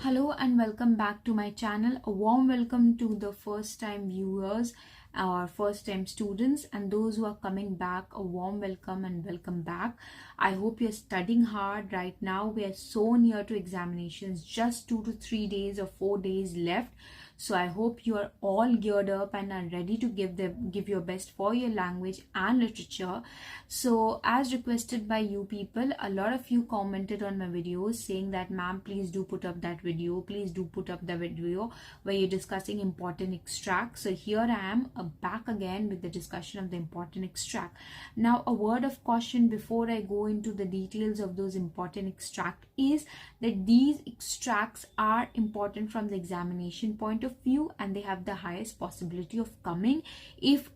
Hello and welcome back to my channel. A warm welcome to the first time viewers, our first time students, and those who are coming back. A warm welcome and welcome back. I hope you're studying hard right now. We are so near to examinations, just 2 to 3 days or 4 days left. So I hope you are all geared up and are ready to give your best for your language and literature. So as requested by you people, a lot of you commented on my videos saying that ma'am, please do put up that video, please do put up the video where you're discussing important extracts. So here I am back again with the discussion of the important extract. Now a word of caution before I go into the details of those important extracts is that these extracts are important from the examination point of view, and they have the highest possibility of coming. If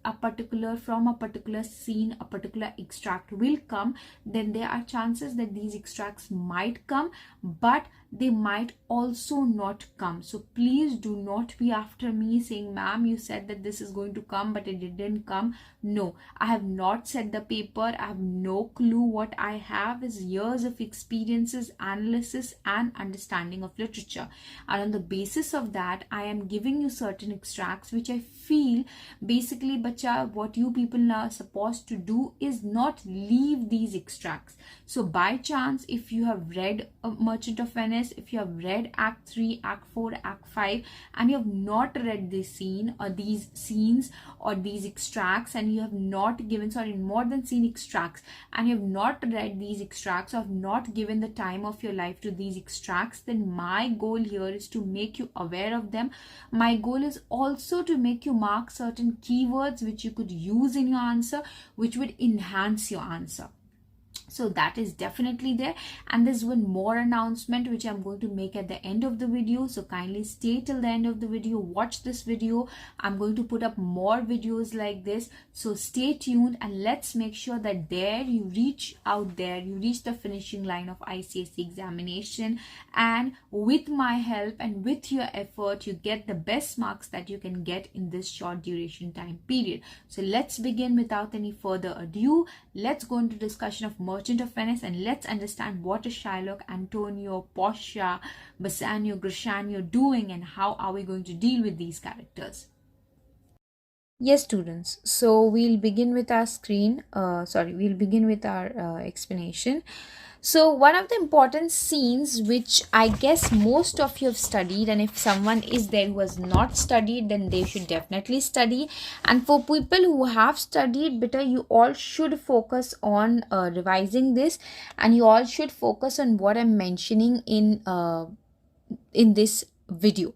from a particular scene a particular extract will come, then there are chances that these extracts might come, but they might also not come. So please do not be after me saying, ma'am, you said that this is going to come but it didn't come. No, I have not said the paper. I have no clue. What I have is years of experiences, analysis and understanding of literature, and on the basis of that I am giving you certain extracts which I feel basically, bacha, what you people are supposed to do is not leave these extracts. So by chance, if you have read Merchant of Venice, if you have read Act 3, Act 4, Act 5, and you have not read this scene or these scenes or these extracts, and you have not given, more than scene extracts, and you have not read these extracts or have not given the time of your life to these extracts, then my goal here is to make you aware of them. My goal is also to make you mark certain keywords which you could use in your answer, which would enhance your answer. So that is definitely there, and there's one more announcement which I'm going to make at the end of the video. So kindly stay till the end of the video, watch this video. I'm going to put up more videos like this, so stay tuned, and let's make sure that you reach the finishing line of ICSE examination, and with my help and with your effort you get the best marks that you can get in this short duration time period. So let's begin without any further ado. Let's go into discussion of Merchant of Venice, and let's understand what is Shylock, Antonio, Portia, Bassanio, Gratiano doing, and how are we going to deal with these characters. Yes, students. So we'll begin with our explanation. So one of the important scenes which I guess most of you have studied, and if someone is there who has not studied, then they should definitely study. And for people who have studied better, you all should focus on revising this, and you all should focus on what I'm mentioning in this video.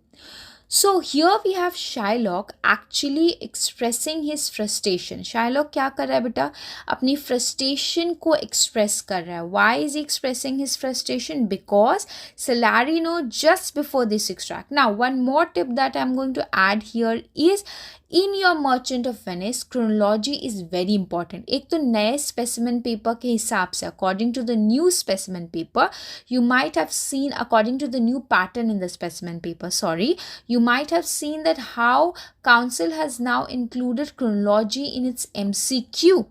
So here we have Shylock actually expressing his frustration. Shylock क्या कर रहा है बेटा? अपनी frustration को express कर रहा है. Why is he expressing his frustration? Because Salarino just before this extract. Now one more tip that I'm going to add here is, in your Merchant of Venice, chronology is very important. एक तो नए specimen paper के हिसाब से, according to the new specimen paper, you might have seen, according to the new pattern in the specimen paper, you might have seen that how council has now included chronology in its MCQ.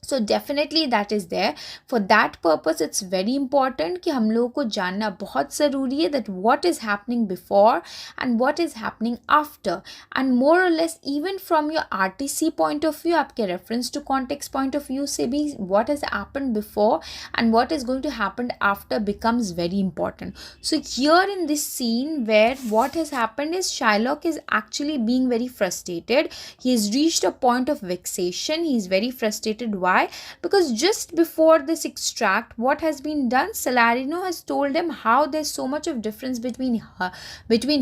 So definitely that is there. For that purpose it's very important कि हम लोगों को जानना बहुत ज़रूरी है that what is happening before and what is happening after, and more or less even from your RTC point of view, आपके reference to context point of view से भी what has happened before and what is going to happen after becomes very important. So here in this scene where what has happened is Shylock is actually being very frustrated. He has reached a point of vexation. He is very frustrated. Why? Because just before this extract, what has been done? Salarino has told him how there's so much of difference between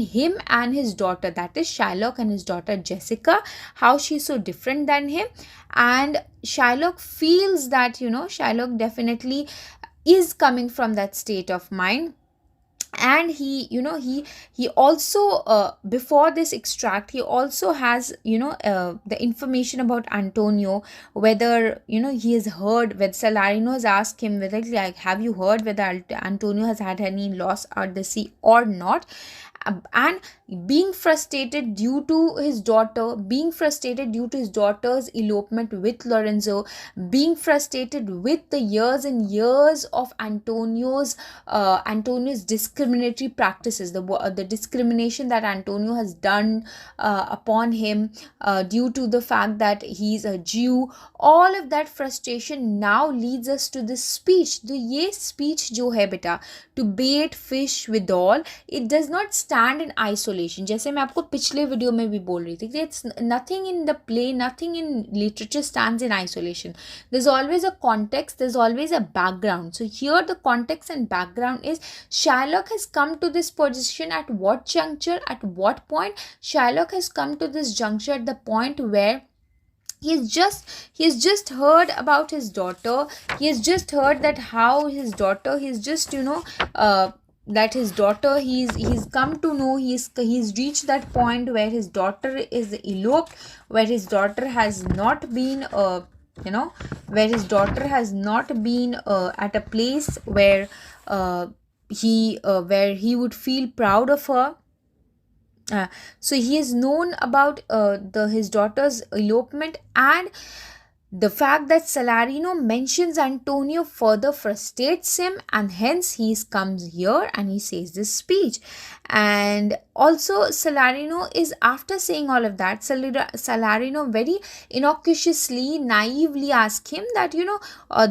him and his daughter, that is Shylock and his daughter Jessica, how she's so different than him. And Shylock feels that, Shylock definitely is coming from that state of mind. And he also before this extract he also has the information about Antonio, whether he has heard, whether Salarino has asked him whether, like, have you heard whether Antonio has had any loss at the sea or not. and being frustrated due to his daughter, being frustrated due to his daughter's elopement with Lorenzo, being frustrated with the years and years of Antonio's discriminatory practices, the discrimination that Antonio has done upon him due to the fact that he's a Jew. All of that frustration now leads us to this speech. तो ये speech जो है बेटा, to bait fish withal, it does not stand in isolation. जैसे मैं आपको पिछले video में भी बोल रही थी, it's nothing in the play, nothing in literature stands in isolation. There's always a context, there's always a background. So here the context and background is Shylock has come to this position at what juncture, at what point? Shylock has come to this juncture at the point where he's just heard about his daughter. He's just heard that how his daughter, he's just that his daughter, he's come to know, he's reached that point where his daughter is eloped, where his daughter has not been where his daughter has not been at a place where he would feel proud of her. So he has known about his daughter's elopement, and the fact that Salarino mentions Antonio further frustrates him, and hence he comes here and he says this speech. And also Salarino is, after saying all of that, Salarino very innocuously, naively asks him that,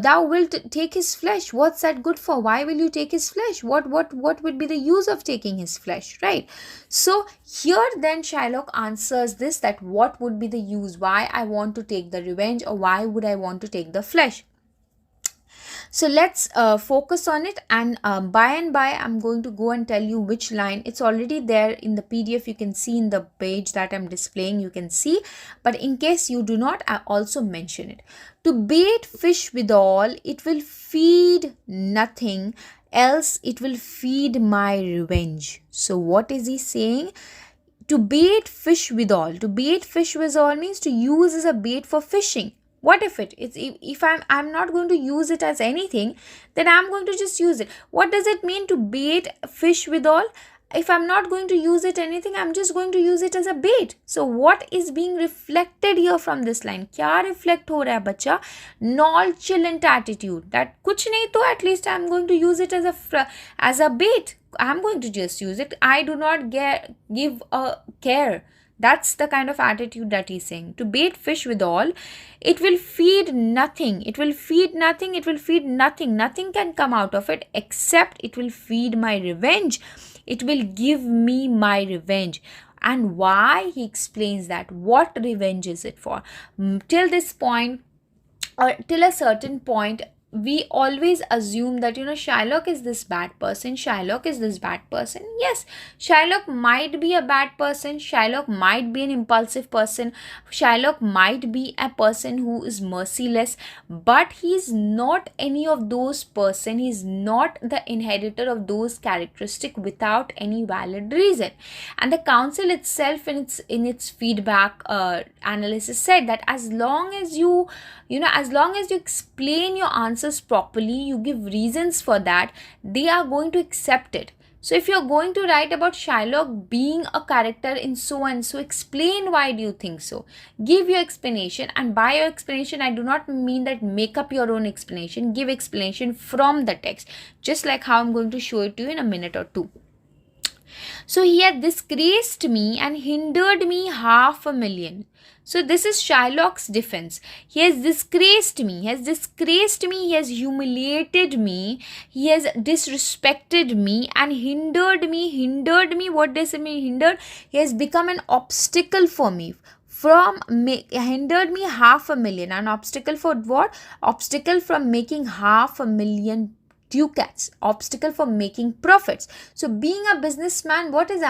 thou wilt take his flesh. What's that good for? Why will you take his flesh? What would be the use of taking his flesh, right? So here then Shylock answers this, that what would be the use? Why I want to take the revenge, or why would I want to take the flesh? So let's focus on it, and by and by I'm going to go and tell you which line. It's already there in the PDF. You can see in the page that I'm displaying, you can see, but in case you do not, I also mention it. To bait fish withal, it will feed nothing, else it will feed my revenge. So what is he saying? To bait fish withal. To bait fish withal means to use as a bait for fishing. What if if I'm not going to use it as anything, then I'm going to just use it. What does it mean to bait fish withal? If I'm not going to use it anything, I'm just going to use it as a bait. So what is being reflected here from this line? क्या reflect हो रहा है बच्चा? Nonchalant attitude. That कुछ नहीं तो at least I'm going to use it as a bait. I'm going to just use it. I do not give a care. That's the kind of attitude that he's saying. To bait fish withal, it will feed nothing. It will feed nothing. It will feed nothing. Nothing can come out of it except it will feed my revenge. It will give me my revenge. And why? He explains that. What revenge is it for? Till this point, or till a certain point, we always assume that, Shylock is this bad person. Shylock is this bad person. Yes, Shylock might be a bad person. Shylock might be an impulsive person. Shylock might be a person who is merciless, but he's not any of those person. He's not the inheritor of those characteristics without any valid reason. And the council itself in its feedback analysis said that as long as you explain your answers properly, you give reasons for that, they are going to accept it. So if you're going to write about Shylock being a character in so and so, explain why do you think so. Give your explanation, and by your explanation, I do not mean that make up your own explanation. Give explanation from the text, just like how I'm going to show it to you in a minute or two. So he had disgraced me and hindered me 500,000. So this is Shylock's defense. He has disgraced me, he has humiliated me, he has disrespected me and hindered me. Hindered me, what does it mean hindered? He has become an obstacle for me. Hindered me 500,000. An obstacle for what? Obstacle from making 500,000 ducats, obstacle for making profits. So being a businessman, what is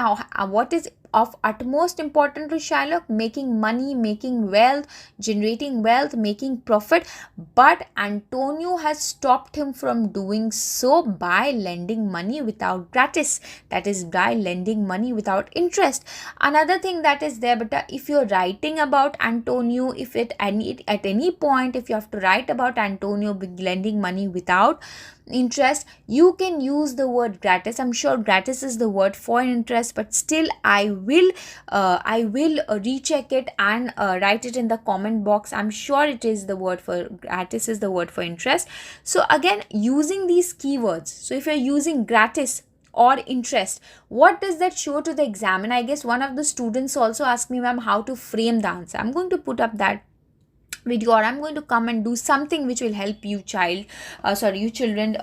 of utmost importance to Shylock? Making money, making wealth, generating wealth, making profit. But Antonio has stopped him from doing so by lending money without gratis, that is by lending money without interest. Another thing that is there, but if you're writing about Antonio, at any point if you have to write about Antonio lending money without interest, you can use the word gratis. I'm sure gratis is the word for interest, but still I will recheck it and write it in the comment box. I'm sure it is the word for gratis is the word for interest. So again, using these keywords, so if you're using gratis or interest, what does that show to the examiner? I guess one of the students also asked me, ma'am, how to frame the answer. I'm going to put up that video, or I'm going to come and do something which will help you you children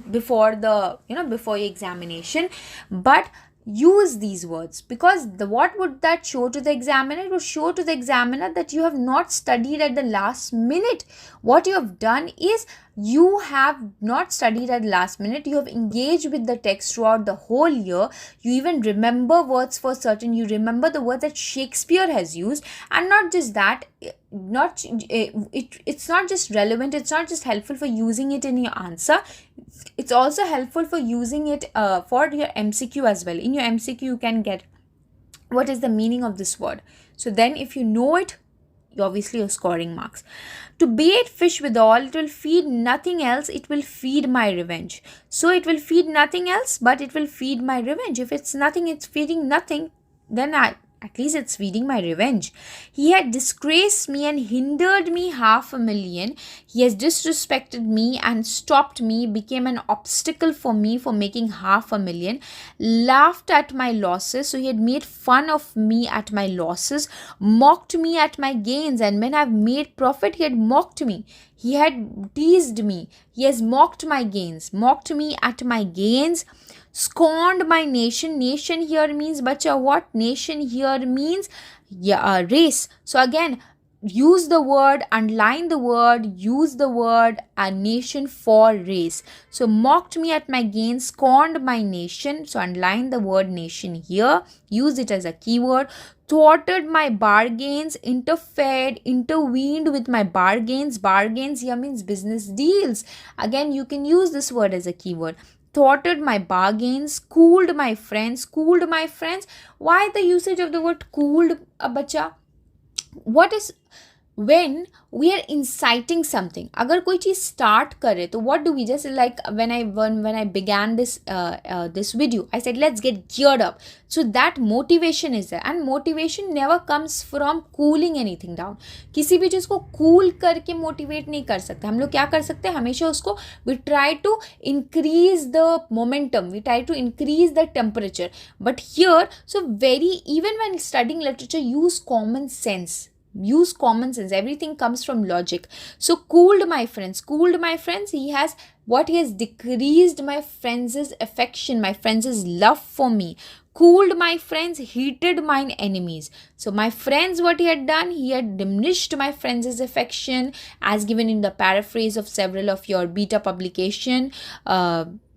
before before your examination. But use these words, because what would that show to the examiner? It would show to the examiner that you have not studied at the last minute. What you have done is, you have not studied at the last minute. You have engaged with the text throughout the whole year. You even remember words for certain. You remember the words that Shakespeare has used. And not just that, it's not just relevant, it's not just helpful for using it in your answer, it's also helpful for using it for your MCQ as well. In your MCQ, you can get what is the meaning of this word. So then if you know it, obviously you're scoring marks. To bait fish withal, it will feed nothing else, it will feed my revenge. So it will feed nothing else, but it will feed my revenge. If it's nothing, it's feeding nothing, then at least it's feeding my revenge. He had disgraced me and hindered me 500,000. He has disrespected me and stopped me, became an obstacle for me for making 500,000. Laughed at my losses. So he had made fun of me at my losses. Mocked me at my gains. And when I've made profit, he had mocked me. He had teased me. He has mocked my gains. Mocked me at my gains. Scorned my nation. Nation here means, bacha, what? Nation here means race. So again, use the word, underline the word, use the word a nation for race. So mocked me at my gains, scorned my nation. So underline the word nation here, use it as a keyword. Thwarted my bargains, interfered, intervened with my bargains. Bargains here means business deals. Again, you can use this word as a keyword. Thwarted my bargains, cooled my friends. Cooled my friends. Why the usage of the word cooled, bacha? What is when we are inciting something? Agar koi cheez start kare, to what do we? Just like when I began this video, I said let's get geared up. So that motivation is there, and motivation never comes from cooling anything down. किसी भी चीज को cool करके motivate नहीं कर सकते. हम लोग क्या कर सकते हैं? हमेशा उसको we try to increase the momentum, we try to increase the temperature. But here, so even when studying literature, use common sense. Use common sense. Everything comes from logic. So cooled my friends. Cooled my friends. He has decreased my friends' affection, my friends' love for me. Cooled my friends, heated mine enemies. So my friends, what he had done, he had diminished my friends' affection, as given in the paraphrase of several of your beta publication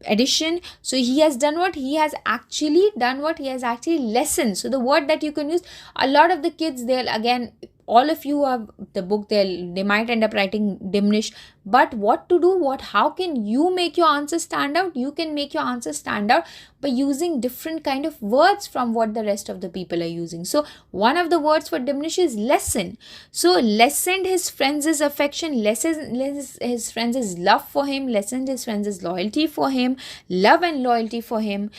edition. So he has done what? He has actually lessened. So the word that you can use, a lot of the kids, they'll again, all of you have the book, they might end up writing diminished. But what to do? How can you make your answer stand out? You can make your answer stand out by using different kind of words from what the rest of the people are using. So one of the words for diminish is lessen. So lessened his friends' affection, lessened his friends' love for him, lessened his friends' loyalty for him, love and loyalty for him.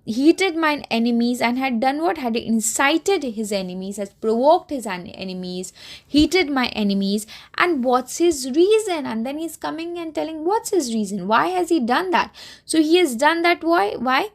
Heated mine enemies, and had done what? Had incited his enemies, has provoked his enemies, heated my enemies. And what's his reason? And then he's coming and telling what's his reason. Why has he done that? So he has done that. Why?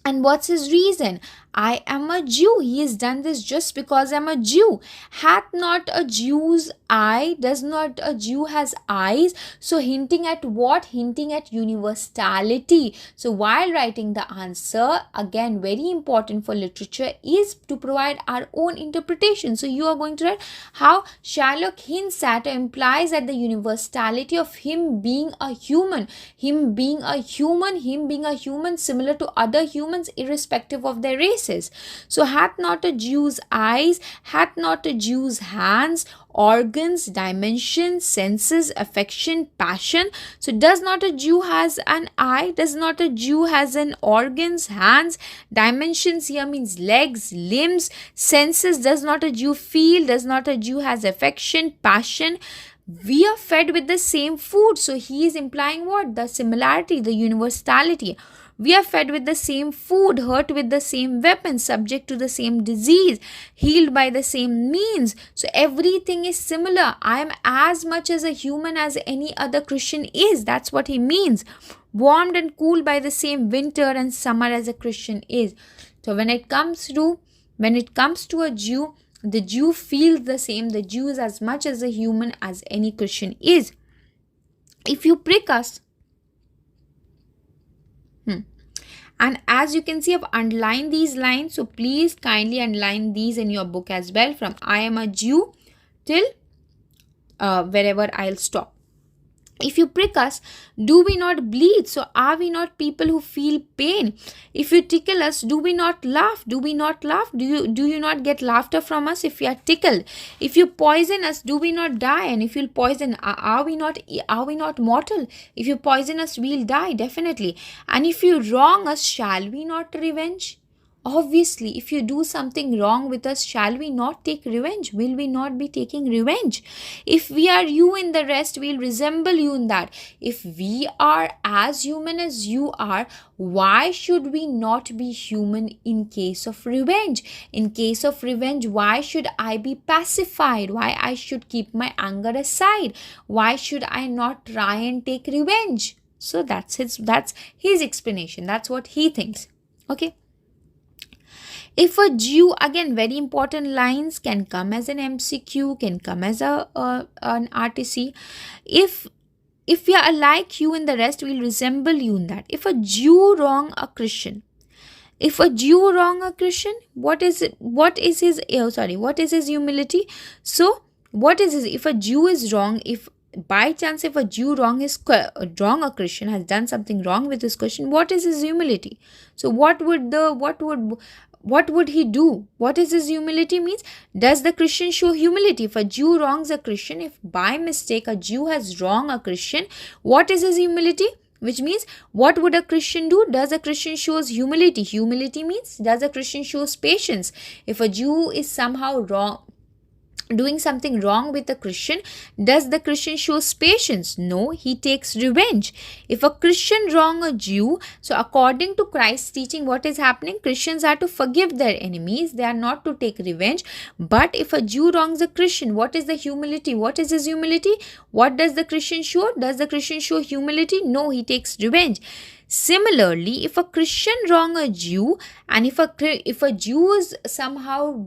And what's his reason? I am a Jew. He has done this just because I'm a Jew. Hath not a Jew's eye? Does not a Jew has eyes? So hinting at what? Hinting at universality. So while writing the answer, again, very important for literature is to provide our own interpretation. So you are going to write how Shylock hints at or implies at the universality of him being a human. Him being a human similar to other humans irrespective of their race. So hath not a Jew's eyes, hath not a Jew's hands, organs, dimensions, senses, affection, passion. So does not a Jew has an eye? Does not a Jew has an organs, hands, dimensions here means legs, limbs, senses? Does not a Jew feel? Does not a Jew has affection, passion? We are fed with the same food. So he is implying what? The similarity, the universality. We are fed with the same food, hurt with the same weapons, subject to the same disease, healed by the same means. So everything is similar. I am as much as a human as any other Christian is. That's what he means. Warmed and cooled by the same winter and summer as a Christian is. So when it comes to a Jew, the Jew feels the same. The Jew is as much as a human as any Christian is. If you prick us, and as you can see, I've underlined these lines. So please kindly underline these in your book as well, from I am a Jew till wherever I'll stop. If you prick us, do we not bleed? So are we not people who feel pain? If you tickle us, do we not laugh? Do we not laugh? Do you not get laughter from us if we are tickled? If you poison us, do we not die? And if you poison, are we not mortal? If you poison us, we'll die, definitely. And if you wrong us, shall we not revenge? Obviously, if you do something wrong with us, shall we not take revenge? Will we not be taking revenge? If we are you in the rest, we'll resemble you in that. If we are as human as you are, why should we not be human in case of revenge? In case of revenge, why should I be pacified? Why I should keep my anger aside? Why should I not try and take revenge? So that's his explanation. That's what he thinks. Okay. If a Jew, again very important lines, can come as an MCQ, can come as an RTC. If we are like you in the rest, we'll resemble you in that. If a Jew wrong a Christian, what is his humility? So what is his, if a Jew is wrong, if by chance if a Jew wrong a Christian, has done something wrong with his Christian, what is his humility? So what would he do? What is his humility means? Does the Christian show humility? If a Jew wrongs a Christian, if by mistake a Jew has wronged a Christian, what is his humility? Which means, what would a Christian do? Does a Christian shows humility? Humility means, does a Christian shows patience? If a Jew is somehow doing something wrong with a Christian, does the Christian shows patience? No, he takes revenge. If a Christian wrong a Jew, so according to Christ's teaching, what is happening? Christians are to forgive their enemies. They are not to take revenge. But if a Jew wrongs a Christian, what is the humility? What is his humility? What does the Christian show? Does the Christian show humility? No, he takes revenge. Similarly, if a Christian wrong a Jew, and if a Jew is somehow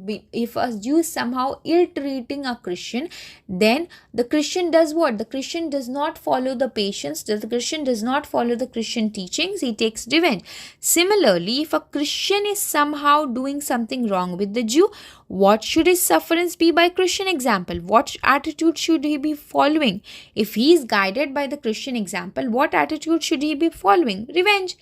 ill-treating a Christian, then the Christian does what? The Christian does not follow the patience. The Christian does not follow the Christian teachings. He takes revenge. Similarly, if a Christian is somehow doing something wrong with the Jew, what should his sufferance be by Christian example? What attitude should he be following? If he is guided by the Christian example, what attitude should he be following? Revenge.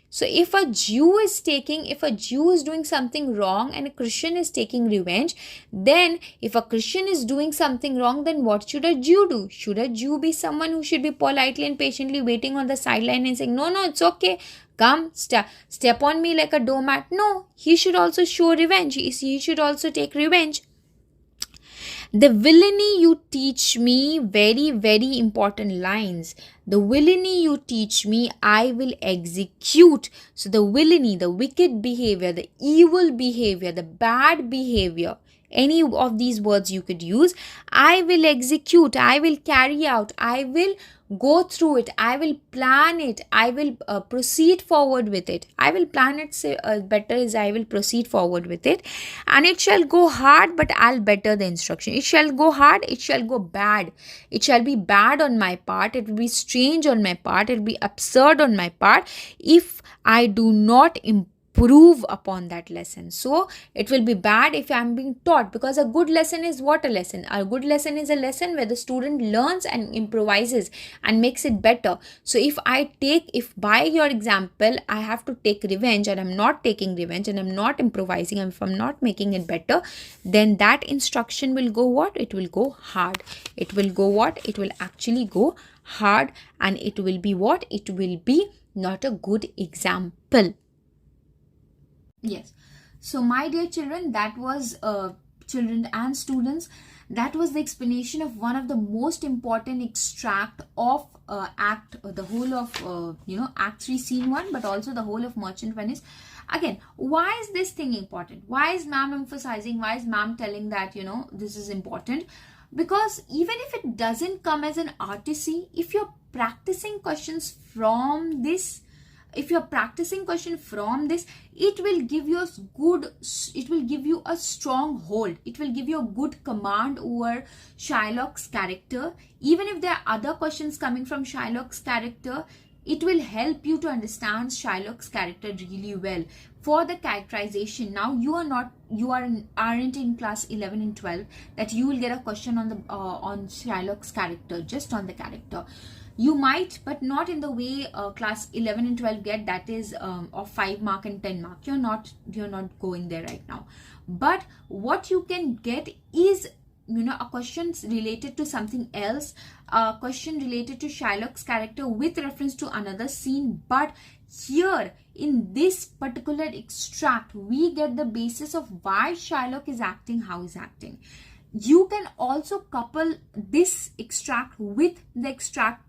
So if a Jew is doing something wrong and a Christian is taking revenge, then if a Christian is doing something wrong, then what should a Jew do? Should a Jew be someone who should be politely and patiently waiting on the sideline and saying, no, it's okay, come, step on me like a doormat? No, he should also show revenge. He should also take revenge. The villainy you teach me, very, very important lines. The villainy you teach me, I will execute. So the villainy, the wicked behavior, the evil behavior, the bad behavior, any of these words you could use, I will execute, I will carry out, I will go through it, I will plan it, I will proceed forward with it. I will plan it, better is I will proceed forward with it. And it shall go hard, but I'll better the instruction. It shall go hard, it shall go bad. It shall be bad on my part, it will be strange on my part, it will be absurd on my part if I do not improve upon that lesson. So it will be bad if I am being taught, because a good lesson is what? A lesson. A good lesson is a lesson where the student learns and improvises and makes it better. So if by your example I have to take revenge and I'm not taking revenge and I'm not improvising, and if I'm not making it better, then that instruction will go what? It will go hard. It will go what? It will actually go hard, and it will be what? It will be not a good example. Yes. So my dear children, that was children and students, That was the explanation of one of the most important extract of the whole of Act 3 Scene 1, but also the whole of Merchant Venice. Again, why is this thing important? Why is ma'am emphasizing? Why is ma'am telling that this is important? Because even if it doesn't come as an RTC, if you're practicing questions from this, it will give you a strong hold. It will give you a good command over Shylock's character. Even if there are other questions coming from Shylock's character, it will help you to understand Shylock's character really well. For the characterization, now you aren't in class 11 and 12 that you will get a question on Shylock's character, just on the character. You might, but not in the way class 11 and 12 get, that is of 5 mark and 10 mark. You're not going there right now. But what you can get is a question related to something else, a question related to Shylock's character with reference to another scene. But here in this particular extract, we get the basis of why Shylock is acting how he's acting. You can also couple this extract with the extract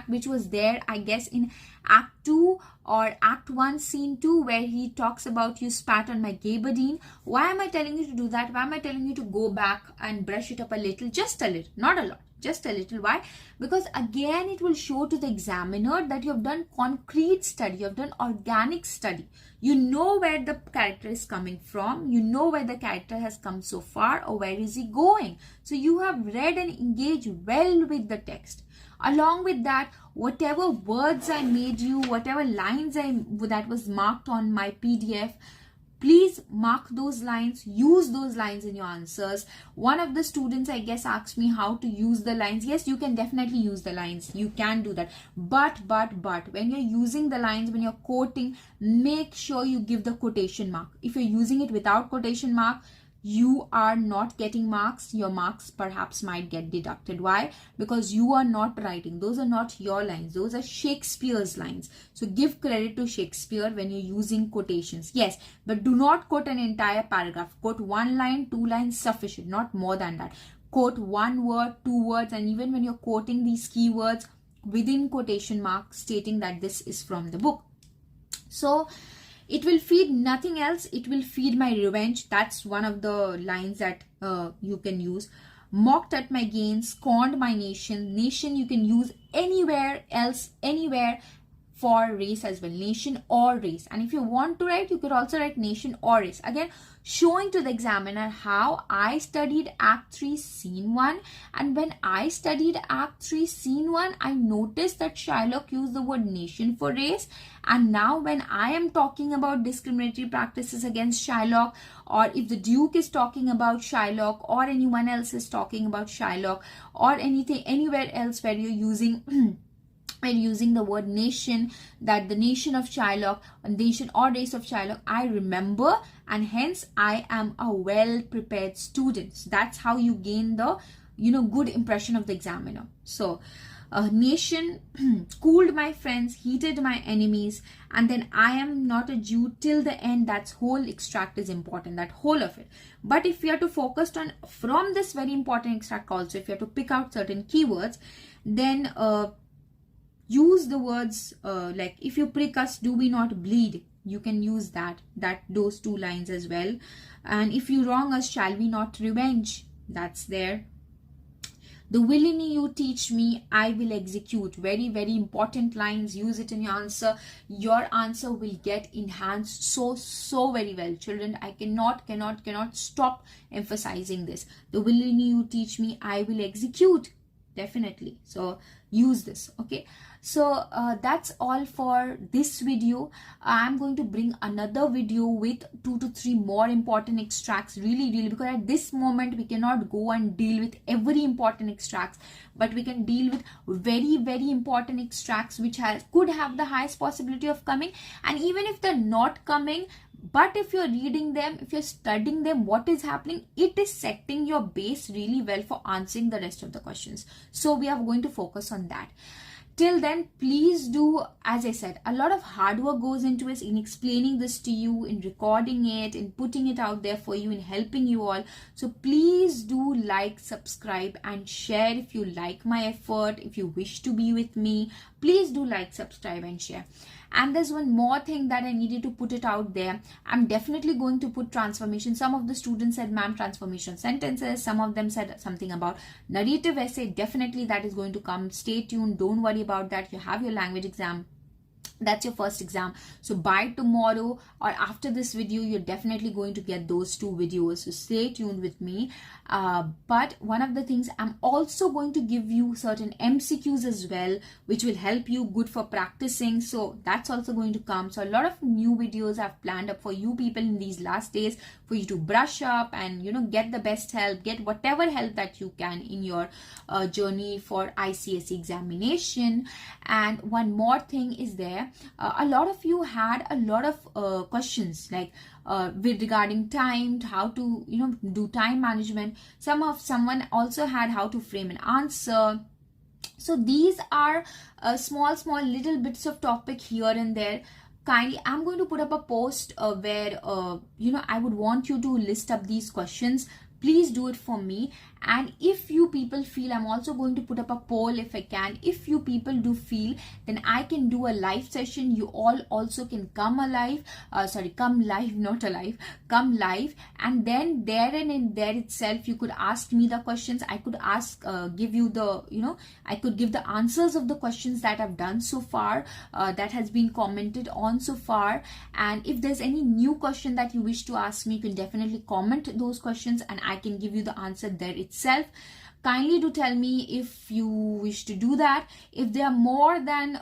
which was there, I guess, in Act 2 or Act 1 Scene 2, where he talks about you spat on my gabardine. Why am I telling you to do that? Why am I telling you to go back and brush it up a little? Just a little, not a lot, just a little. Why? Because again, it will show to the examiner that you have done concrete study, you have done organic study. You know where the character is coming from, you know where the character has come so far, or where is he going. So you have read and engaged well with the text. Along with that, whatever words I made you, whatever lines that was marked on my PDF, please mark those lines, use those lines in your answers. One of the students, I guess, asked me how to use the lines. Yes, you can definitely use the lines. You can do that. But when you're using the lines, when you're quoting, make sure you give the quotation mark. If you're using it without quotation mark, you are not getting marks. Your marks perhaps might get deducted. Why? Because you are not writing. Those are not your lines. Those are Shakespeare's lines. So give credit to Shakespeare when you're using quotations. Yes, but do not quote an entire paragraph. Quote 1 line, 2 lines, sufficient. Not more than that. Quote 1 word, 2 words, and even when you're quoting these keywords within quotation marks, stating that this is from the book. So it will feed nothing else. It will feed my revenge. That's one of the lines that you can use. Mocked at my gains, scorned my nation. Nation you can use anywhere else, anywhere, for race as well. Nation or race. And if you want to write, you could also write nation or race. Again, showing to the examiner how I studied Act 3 Scene 1. And when I studied Act 3 Scene 1, I noticed that Shylock used the word nation for race. And now when I am talking about discriminatory practices against Shylock, or if the Duke is talking about Shylock, or anyone else is talking about Shylock, or anywhere else where you're using the word nation, that the nation of Shylock, nation or race of Shylock, I remember, and hence I am a well-prepared student. So that's how you gain the good impression of the examiner. So nation, cooled my friends, heated my enemies, and then I am not a Jew till the end. That's whole extract is important, that whole of it. But if we are to focus on from this very important extract also, if you have to pick out certain keywords, then use the words like, if you prick us, do we not bleed? You can use those 2 lines as well. And if you wrong us, shall we not revenge? That's there. The villainy you teach me, I will execute. Very, very important lines. Use it in your answer. Your answer will get enhanced so very well. Children, I cannot stop emphasizing this. The villainy you teach me, I will execute. Definitely. So use this. Okay. So that's all for this video. I'm going to bring another video with 2 to 3 more important extracts, really, because at this moment we cannot go and deal with every important extracts, but we can deal with very, very important extracts which could have the highest possibility of coming. And even if they're not coming, but if you're reading them, if you're studying them, what is happening, it is setting your base really well for answering the rest of the questions. So we are going to focus on that. Till then, please do, as I said, a lot of hard work goes into it, in explaining this to you, in recording it, in putting it out there for you, in helping you all. So please do like, subscribe and share if you like my effort. If you wish to be with me, please do like, subscribe and share. And there's one more thing that I needed to put it out there. I'm definitely going to put transformation. Some of the students said, ma'am, transformation sentences. Some of them said something about narrative essay. Definitely that is going to come. Stay tuned. Don't worry about that. You have your language exam. That's your first exam. So by tomorrow or after this video, you're definitely going to get those 2 videos. So stay tuned with me. But one of the things, I'm also going to give you certain MCQs as well, which will help you, good for practicing. So that's also going to come. So a lot of new videos I've planned up for you people in these last days, for you to brush up and, you know, get the best help, get whatever help that you can in your journey for ICSE examination. And one more thing is there. A lot of you had a lot of questions like with regarding time, how to, you know, do time management. Someone also had how to frame an answer. So these are small little bits of topic here and there. Kindly, I'm going to put up a post where you know, I would want you to list up these questions. Please do it for me. And if you people feel, I'm also going to put up a poll if I can. If you people do feel, then I can do a live session. You all also can come alive. Come live, not alive. Come live. And then there and in there itself, you could ask me the questions. I could give you the, you know, I could give the answers of the questions that I've done so far, that has been commented on so far. And if there's any new question that you wish to ask me, you can definitely comment those questions and I can give you the answer there itself. Kindly do tell me if you wish to do that. If there are more than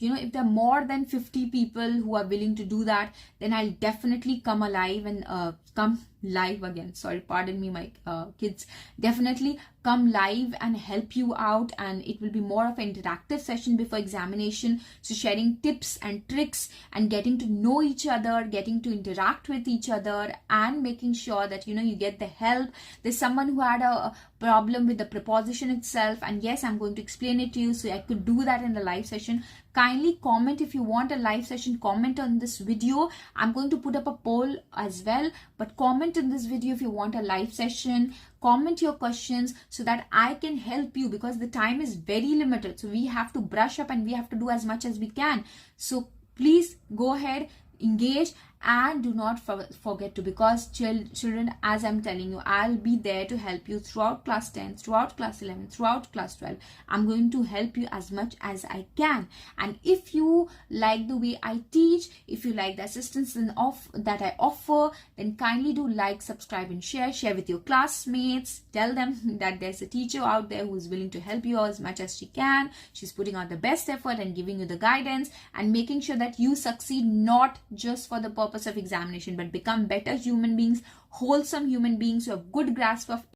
if there are more than 50 people who are willing to do that, then I'll definitely come alive and come live again. Sorry, pardon me, my kids. Definitely come live and help you out, and it will be more of an interactive session before examination. So sharing tips and tricks and getting to know each other, getting to interact with each other, and making sure that, you know, you get the help. There's someone who had a problem with the preposition itself, and yes, I'm going to explain it to you, so I could do that in the live session. Kindly comment if you want a live session. Comment on this video. I'm going to put up a poll as well, but comment in this video if you want a live session. Comment your questions so that I can help you, because the time is very limited. So we have to brush up and we have to do as much as we can. So please go ahead, engage, and do not forget to, because children, as I'm telling you, I'll be there to help you throughout class 10, throughout class 11, throughout class 12. I'm going to help you as much as I can. And if you like the way I teach, if you like the assistance that I offer, then kindly do like, subscribe and share with your classmates. Tell them that there's a teacher out there who's willing to help you as much as she can. She's putting out the best effort and giving you the guidance and making sure that you succeed, not just for the purpose of examination, but become better human beings, wholesome human beings who have good grasp of